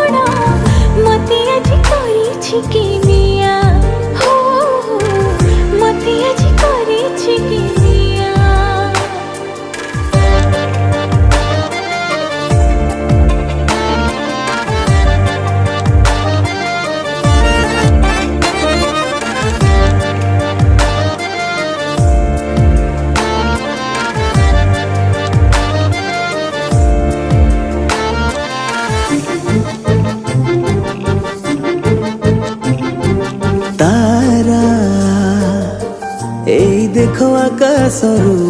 कण मते आज करिछि कि निया हो मते आज करिछि कि निया। तारा ए देखो आकाशरू